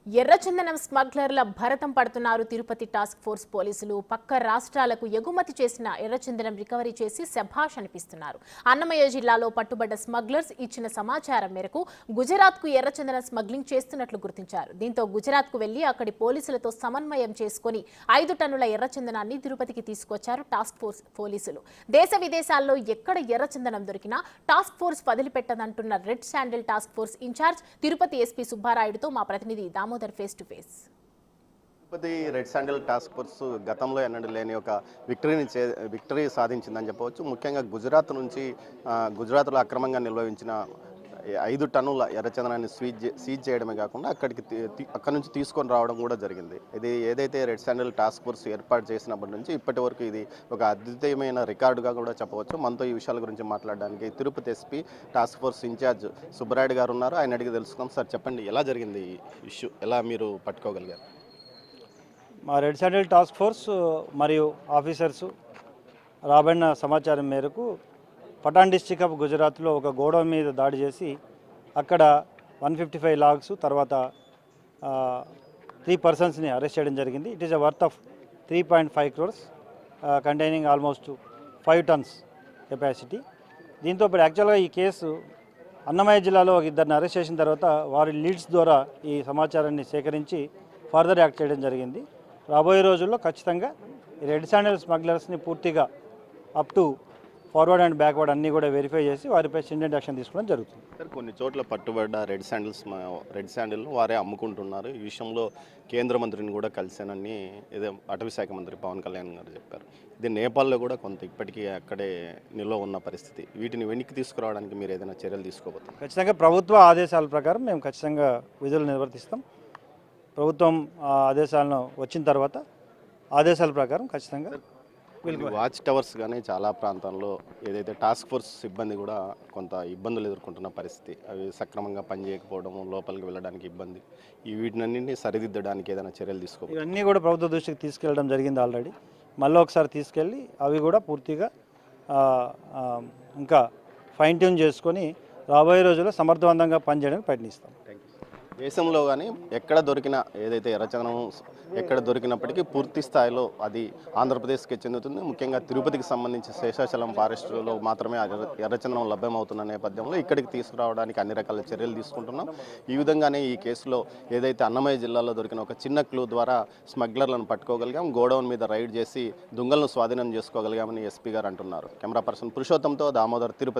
ఎర్రచందనం స్మగ్లర్ల భరతం పడుతున్నారు తిరుపతి టాస్క్ ఫోర్స్ పోలీసులు. పక్క రాష్ట్రాలకు ఎగుమతి చేసిన ఎర్రచందనం రికవరీ చేసి శభాష్ అనిపిస్తున్నారు. అన్నమయ్య జిల్లాలో పట్టుబడ్డ స్మగ్లర్స్ ఇచ్చిన సమాచారం మేరకు గుజరాత్కు ఎర్రచందనం స్మగ్లింగ్ చేస్తున్నట్లు గుర్తించారు. దీంతో గుజరాత్కు వెళ్లి అక్కడి పోలీసులతో సమన్వయం చేసుకుని 5 టన్నుల ఎర్రచందనాన్ని తిరుపతికి తీసుకొచ్చారు టాస్క్ ఫోర్స్ పోలీసులు. దేశ విదేశాల్లో ఎక్కడ ఎర్రచందనం దొరికినా టాస్క్ ఫోర్స్ వదిలిపెట్టదంటున్న red sandal task force incharge Tirupati SP సుబ్బారాయుడుతో మా ప్రతినిధి Damodar face to face. Tirupati red sandal task force గతంలో ఎన్నడూ లేని ఒక విక్టరీ సాధించిందని చెప్పవచ్చు. ముఖ్యంగా గుజరాత్లో అక్రమంగా నిర్వహించిన 5 టన్నుల ఎర్రచందనాన్ని సీజ్ చేయడమే కాకుండా అక్కడి నుంచి తీసుకొని రావడం కూడా జరిగింది. ఇది ఏదైతే రెడ్ శాండిల్ టాస్క్ ఫోర్స్ ఏర్పాటు చేసినప్పటి నుంచి ఇప్పటి వరకు ఇది ఒక అద్వితీయమైన రికార్డుగా కూడా చెప్పవచ్చు. మనతో ఈ విషయాల గురించి మాట్లాడడానికి Tirupati SP task force incharge Subbarayudu గారు ఉన్నారు. ఆయన అడిగి తెలుసుకుందాం. సార్ చెప్పండి, ఎలా జరిగింది ఈ ఇష్యూ, ఎలా మీరు పట్టుకోగలిగారు? మా రెడ్ శాండిల్ టాస్క్ ఫోర్స్ మరియు ఆఫీసర్సు రాబడిన సమాచారం మేరకు పటాన్ డిస్టిక్ ఆఫ్ గుజరాత్లో ఒక గోడౌన్ మీద దాడి చేసి అక్కడ 155 లాగ్స్ తర్వాత 3 పర్సన్స్ని అరెస్ట్ చేయడం జరిగింది. It is a worth of 3.5 crores containing almost 5 tons capacity. దీంతో ఇప్పుడు యాక్చువల్గా ఈ కేసు అన్నమయ్య జిల్లాలో ఒక 2 అరెస్ట్ చేసిన తర్వాత వారి లీడ్స్ ద్వారా ఈ సమాచారాన్ని సేకరించి ఫర్దర్ యాక్ట్ చేయడం జరిగింది. రాబోయే రోజుల్లో ఖచ్చితంగా ఈ రెడ్ శాండిల్ స్మగ్లర్స్ని పూర్తిగా up to forward and backward అన్నీ కూడా వెరిఫై చేసి వారిపై స్ట్రింజెంట్ యాక్షన్ తీసుకోవడం జరుగుతుంది. సార్, కొన్ని చోట్ల పట్టుబడ్డ రెడ్ శాండిల్ వారే అమ్ముకుంటున్నారు. ఈ విషయంలో కేంద్ర మంత్రిని కూడా కలిశానని ఏదో అటవీ శాఖ మంత్రి పవన్ కళ్యాణ్ గారు చెప్పారు. ఇది నేపాల్లో కూడా కొంత ఇప్పటికీ అక్కడే నిల్వ ఉన్న పరిస్థితి. వీటిని వెనక్కి తీసుకురావడానికి మీరు ఏదైనా చర్యలు తీసుకోబోతున్నారు? ఖచ్చితంగా ప్రభుత్వ ఆదేశాల ప్రకారం మేము ఖచ్చితంగా విధులు నిర్వర్తిస్తాం. ప్రభుత్వం ఆదేశాలను వచ్చిన తర్వాత ఆదేశాల ప్రకారం ఖచ్చితంగా వాచ్ టవర్స్ కానీ చాలా ప్రాంతాల్లో ఏదైతే టాస్క్ ఫోర్స్ సిబ్బంది కూడా కొంత ఇబ్బందులు ఎదుర్కొంటున్న పరిస్థితి, అవి సక్రమంగా పనిచేయకపోవడం, లోపలికి వెళ్ళడానికి ఇబ్బంది, వీటినన్నింటినీ సరిదిద్దడానికి ఏదైనా చర్యలు తీసుకోవాలి. ఇవన్నీ కూడా ప్రభుత్వ దృష్టికి తీసుకెళ్ళడం జరిగింది ఆల్రెడీ. మళ్ళీ ఒకసారి తీసుకెళ్ళి అవి కూడా పూర్తిగా ఇంకా ఫైన్ ట్యూన్ చేసుకొని రాబోయే రోజుల్లో సమర్థవంతంగా పనిచేయడానికి ప్రయత్నిస్తాం. దేశంలో కానీ ఎక్కడ దొరికిన ఏదైతే ఎర్రచందనం ఎక్కడ దొరికినప్పటికీ పూర్తి స్థాయిలో అది ఆంధ్రప్రదేశ్కి చెందుతుంది. ముఖ్యంగా తిరుపతికి సంబంధించి శేషాచలం ఫారెస్ట్లో మాత్రమే ఎర్రచందనం లభ్యమవుతున్న నేపథ్యంలో ఇక్కడికి తీసుకురావడానికి అన్ని రకాల చర్యలు తీసుకుంటున్నాం. ఈ విధంగానే ఈ కేసులో ఏదైతే అన్నమయ్య జిల్లాలో దొరికిన ఒక చిన్న క్లూ ద్వారా స్మగ్లర్లను పట్టుకోగలిగాం, గోడౌన్ మీద రైడ్ చేసి దొంగలను స్వాధీనం చేసుకోగలిగామని ఎస్పీ గారు అంటున్నారు. కెమెరా పర్సన్ పురుషోత్తంతో దామోదర్, తిరుపతి.